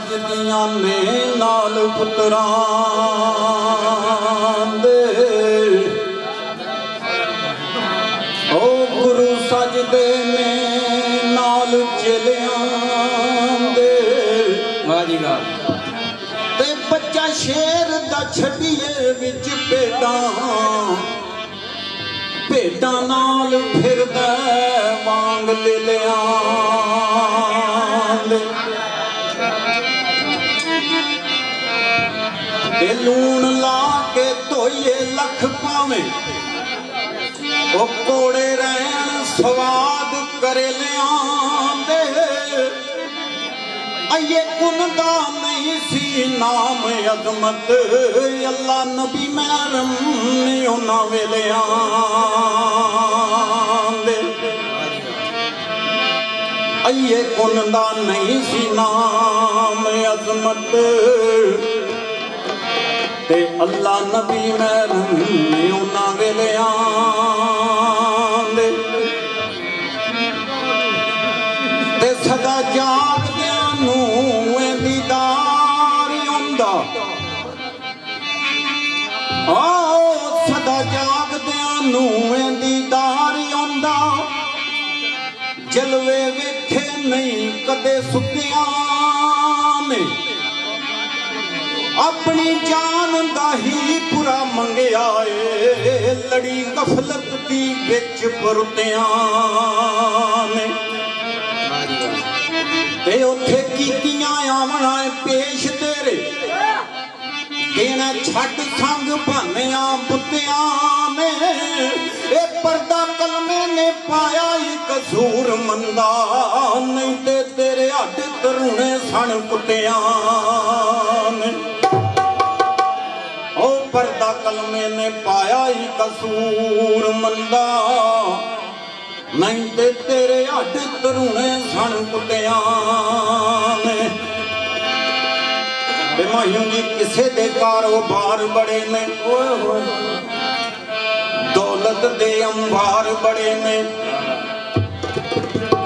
सजदियां ने नाल पुत्रां दे ओ गुरु सजदे ने नाल चेलियां दे वाह जी वाह ते बच्चा शेर दा छड़िए विच भेटां नाल फिरदा वांग लिलियां दे लूण ला के धोइए लख पावे ओ कोड़े रहन स्वाद करेलियां दे अये कुनदा नहीं सी नाम अजमत अल्लाह नबी महरम ने उन्हां वेलियां दे अये कुनदा नहीं सी नाम अजमत ते अल्लाह नबी महरम ने उन्हां वेलियां दे ते सदा जागदियां नूं दीदार आउंदा सदा जागदियां नूं दीदार आउंदा जलवे वेखे नहीं कदे सुतियां ने अपनी जान दा ही पूरा मंगिया ए लड़ी गफलत दी विच पुरतियां ने ते उथे कीतियां आवना पेश तेरे देना छट संग भानिया पुतियां ने ए पर्दा कलमे ने पाया ही कसूर मंदा नहीं ते तेरे हट तरुणे सन कुतियां ने पर्दा कलमे ने पाया ही कसूर मंदा नहीं ते तेरे हट तरुणे सन कुतियां ने मायूं जी किसे दे कारोबार बड़े ने दौलत दे अंबार बड़े ने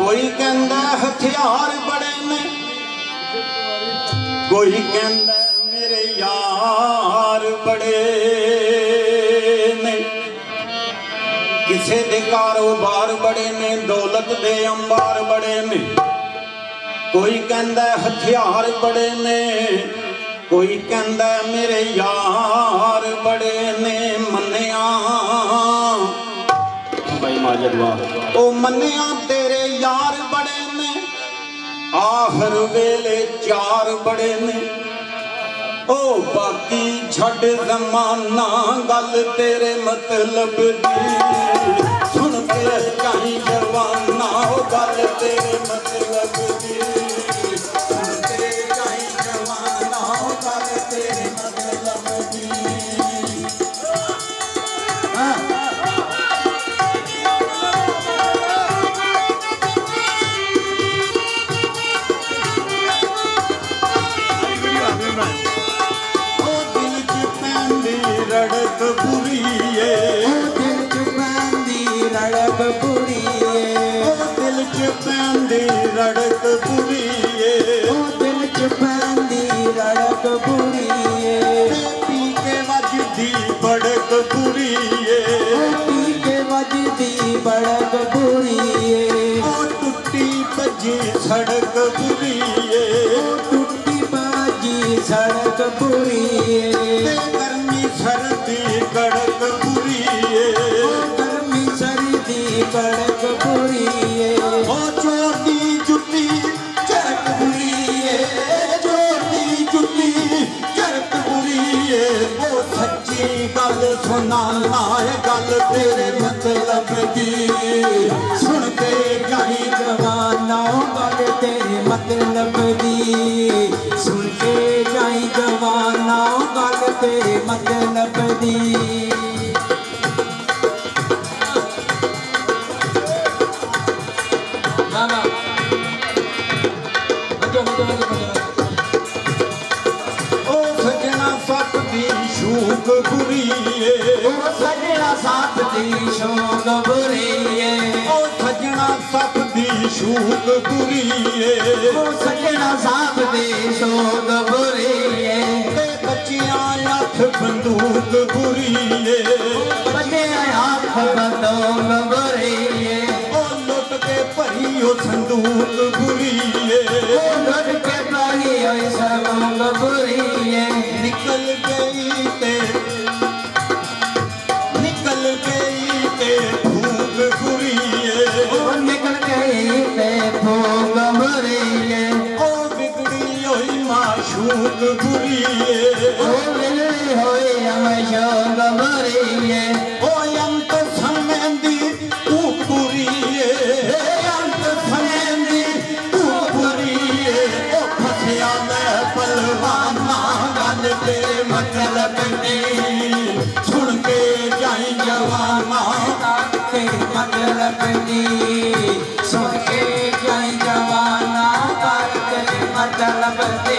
कोई कहंदा हथियार बड़े ने कोई कहंदा मेरे यार बड़े ने किसे दे कारोबार बड़े ने दौलत दे अंबार बड़े ने कोई कहंदा हथियार बड़े ने कोई कहंदा मेरे यार बड़े ने मन्निया भाई माजद वाह ओ मन्निया तेरे यार बड़े ने आखिर वेले चार बड़े ने ओ बाकी छड़ जमाना गल तेरे मतलब दी सुन के कहीं जवाना ओ गल तेरे मतलब दी सुन के कहीं जवाना ओ गल तेरे मतलब दी रड़क बुरीए दिल च पैंदी रड़क बुरीए दिल च पैंदी रड़क बुरीए दिल च पैंदी रड़क बुरीए पी के वजदी बड़क बुरीए पी के वजदी बड़क बुरीए टुट्टी भजी सड़क बुरीए टुट्टी भजी सड़क बुरीए सर्दी कड़क बुरीए गर्मी सर्दी कड़क बुरीए ओ चोटी जुटी चरक बुरीए चोटी जुटी चरक बुरीए ओ सच्ची गल सुनाना है गल तेरे मतलब दी सुन के कहीं जवाना गल तेरे मतलब दी सुन के कहीं जवाना गल तेरे मतलब दी ओ सजना सत दी शूक बुरीए ओ सजना सत दी शूक बुरीए ओ सजना सत दी शूक बुरीए सजना साहब दी शोक बुरीए बच्चियां अख बंदूक बुरीए बच्चियां अख बंदूक बुरीए लुट के भरी ओ संदूक बुरीए लुट के भरी ओ संदूक बुरीए निकल गई ते फूक बुरीए निकल गई ते फूक बुरीए ओ बिगड़ी होई माशूक बुरीए ओ बिगड़ी होई माशूक बुरीए ओ अंत समेंदी तू बुरीए अंत समेंदी तू बुरीए ओ फसिया मैं पलवाना गल तेरे मतलब दी सुन के जाई जवाना मतलब दी सुन के जाई जवाना तेरे मतलब दे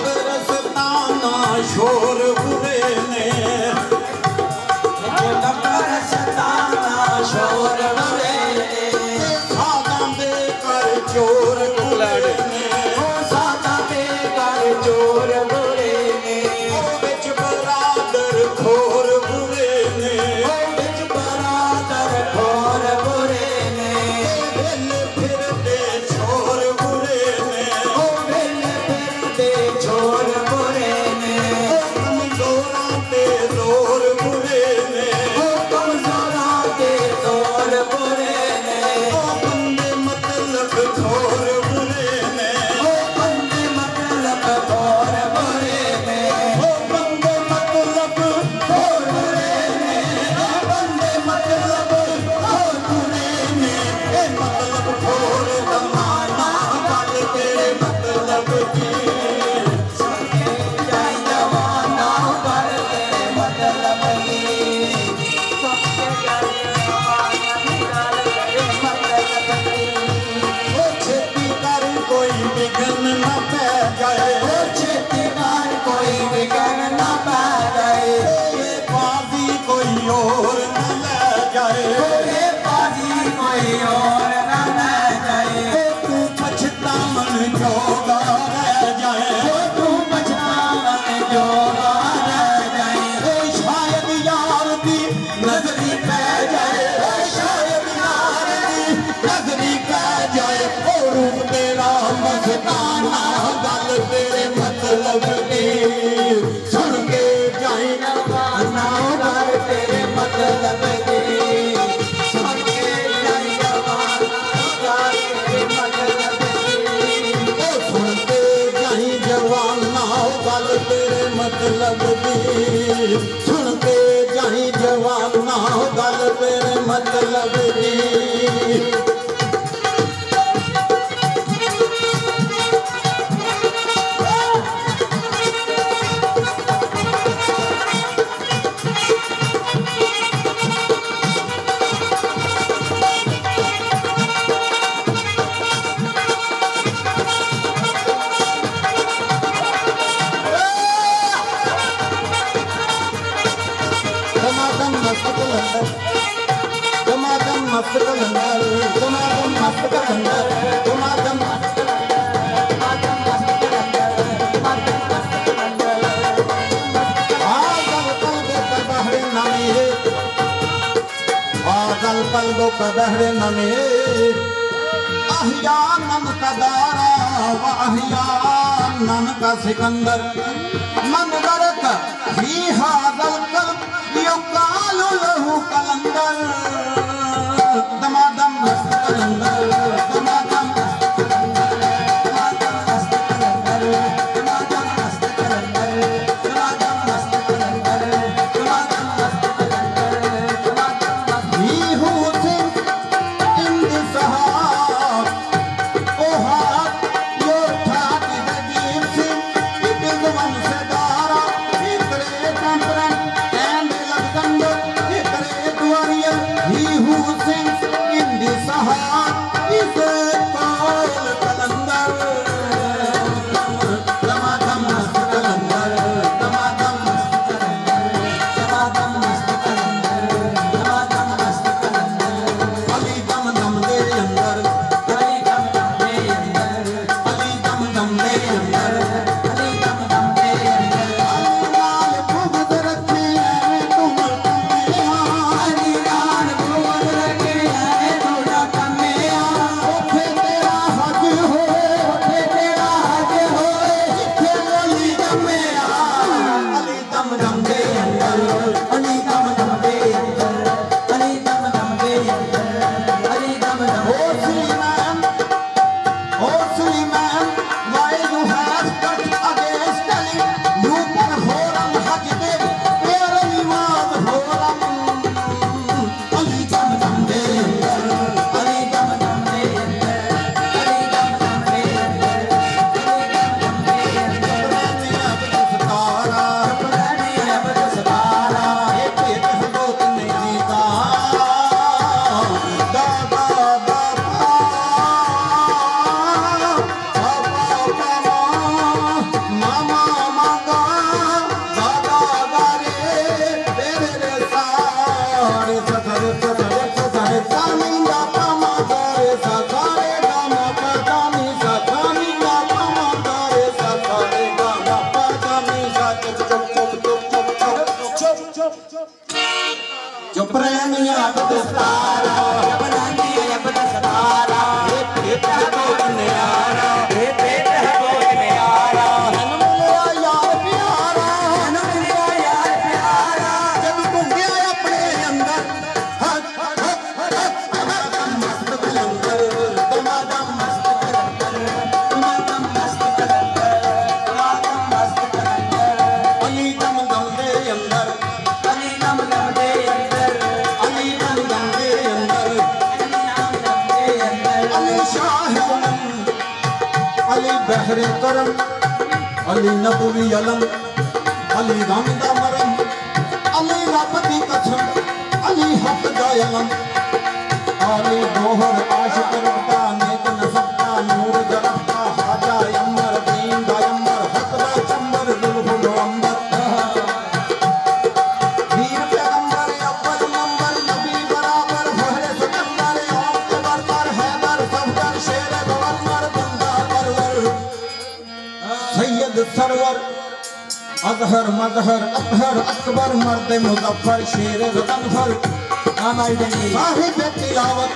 कब्रस्ताना शोर बुरे ने कब्रस्ताना शोर बुरे ने सादा दे कर चोर बुरे ने सादा दे कर चोर बुरे ने बिच बरादर खोर बुरे ने बिच बरादर खोर बुरे ने दिल फिरते छोर बुरे ने छोर बुरे ने कमजोरा ते जोर बुरे ने कमजोरा ते जोर बुरे ने बंदे मतलब खोर बुरे ने बंदे मतलब खोर बुरे ने बंदे मतलब खोर बुरे ने बंदे मतलब खोर बुरे ने मतलब खोर जमाना गल तेरे मतलब की विघन न पै जाए छेती कर कोई विघन न पै जाए बाजी कोई और न ले जाए बाजी कोई और न ले जाए तू पछतावन जोगा रह जाए तू पछतावन जोगा रह जाए शायद यार दी नजरी पै जाए शायद यार दी नजरी पै जाए ओ रूप तेरा मस्ताना गल तेरे मतलब की सुन के जाई जवाना गल तेरे मतलब की सुन के जाई जवाना गल तेरे मतलब की सुन के जाई जवाना गल तेरे मतलब की सुन के जाई जवाना गल तेरे मतलब की मस्त कलंदर दमादम मस्त कलंदर दमादम मस्त पलगो कदहरे नमे अहिया नम कदारा व अहिया नम का सिकंदर मन गरक ही हादल कल यो कालु लहु कलंदर दमादम मस्त कलंदर दमादम कंपरा ਅਲੀ ਦਮ ਦਮ ਦੇ ਅੰਦਰ ਅਲੀ ਦਮ ਦਮ ਦੇ ਅੰਦਰ ਅਲੀ ਦਮ ਦਮ Oh Suleiman, why you have got against telling you can horam haj de per niwaz horam Ali ਦਮ ਦਮ ਦੇ ਅੰਦਰ ਅਲੀ ਦਮ ਦਮ ਦੇ ਅੰਦਰ ਅਲੀ ਦਮ ਦਮ ਦੇ ਅੰਦਰ ਅਲੀ ਦਮ ਦਮ ਦੇ ਅੰਦਰ sitara ਪ੍ਰਭਾਨੀ ਅਬਦ ਸਤਾਰਾ ਇਹ ਭੇਟ ਹੰਗੋਤ ਨਹੀਂ ਦਾ ਦਾ ਦਾ ਦਾ ਮਾਮਾ ਮਾਗਾ ਦਾ ਦਾ ਦਾ ਰੇ ਤੇਰੇ ਰੇ ਸਾਰੇ ਸਤਰੇ ਸਤਰੇ ਸਤਰੇ ਸਾਮਿੰਦਾ ਪਾਮਾ ਰੇ ਸਤਰੇ ਗਾਮਾ ਪਦਾਮੀ ਸਤਨੀ ਗਾ ਪਾਮਾ ਰੇ ਸਤਰੇ ਗਾਮਾ ਪਦਾਮੀ ਸਤ ਚੁੱਪ ਚੁੱਪ ਰਹਿਨੀਆਂ ਅਬਦ ਸਤਾਰਾ ਪ੍ਰਭਾਨੀ ਅਬਦ ਸਤਾਰਾ ਇਹ ਭੇਟ ਹੰਗੋਤ ਨਿਆਰਾ ਇਹ ਪੇਟ ਹੈ ਬਹੁਤ ਨਿਆਰਾ ਮੈਨੂੰ ਮਿਲਿਆ ਯਾਰ ਪਿਆਰਾ ਮਨ ਮਿਲਿਆ ਯਾਰ ਪਿਆਰਾ ਜਦ ਘੁੰਮਿਆ ਆਪਣੇ ਅੰਦਰ ਮਸਤ ਕਲੰਦਰ ਦਮਾਦਮ ਮਸਤ ਕਲੰਦਰ ਤੁਮਾਦਮ ਮਸਤ ਕਲੰਦਰ ਤੁਮਾਦਮ ਮਸਤ ਕਲੰਦਰ ਅਲੀ ਦਮ ਦਮ ਦੇ ਅੰਦਰ ਅਲੀ ਦਮ ਦਮ ਦੇ ਅੰਦਰ ਅਲੀ ਦਮ ਦਮ ਦੇ ਅੰਦਰ ਅਲੀ ਨਾਮ ਦਮ ਦੇ ਅੰਦਰ ਅਲੀ ਸ਼ਾਹ ਅਲਮ ਅਲੀ ਬਹਿਰੇ ਕਰਮ ਅਲੀ ਨਬਵੀ ਅਲਮ ਅਲੀ ਗਮ ਦਾ ਮਰਮ ਅਲੀ ਰੱਬ ਦੀ ਕਸਮ ਅਲੀ ਹੱਕ ਦਾ ਅਲਮ ਅਲੀ ਦੋਹਰ ਆਸ਼ਿਕ ਰਬਤਾ ਨੇਕ ਨਸਬਤਾ ਨੂਰ ਜਰਬਤਾ ਹਾਜਾ ਅਮਰ ਦੀਨ ਦਾ ਅਮਰ ਹੱਕ ਦਾ ਚੰਬਰ ਜ਼ੁਲਫੁਲ ਅੰਬਰ ਵੀਰ ਪੈਗੰਬਰ ਅਵਲ ਨੰਬਰ ਨਬੀ ਬਰਾਬਰ ਫਹਰੇ ਸਿਕੰਦਰ ਆਪ ਕੇ ਬਰਦਰ हैदर सफदर शेर गवर्नर बंदा परवर सैयद सरवर अजहर मजहर अतहर अकबर मर्द मुजफ्फर शेर गदनफर ਆਮਾਈ ਦੇ साहिब तिलावत